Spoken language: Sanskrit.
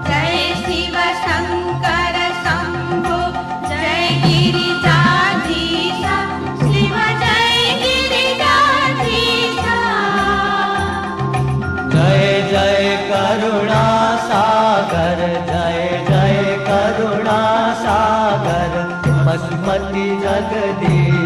जय शिव शंकर शंभो जय गिरिजाधीश शिव जय गिरिजाधीश। जय जय करुणा सागर जय जय करुणा सागर मसमती जगदीश।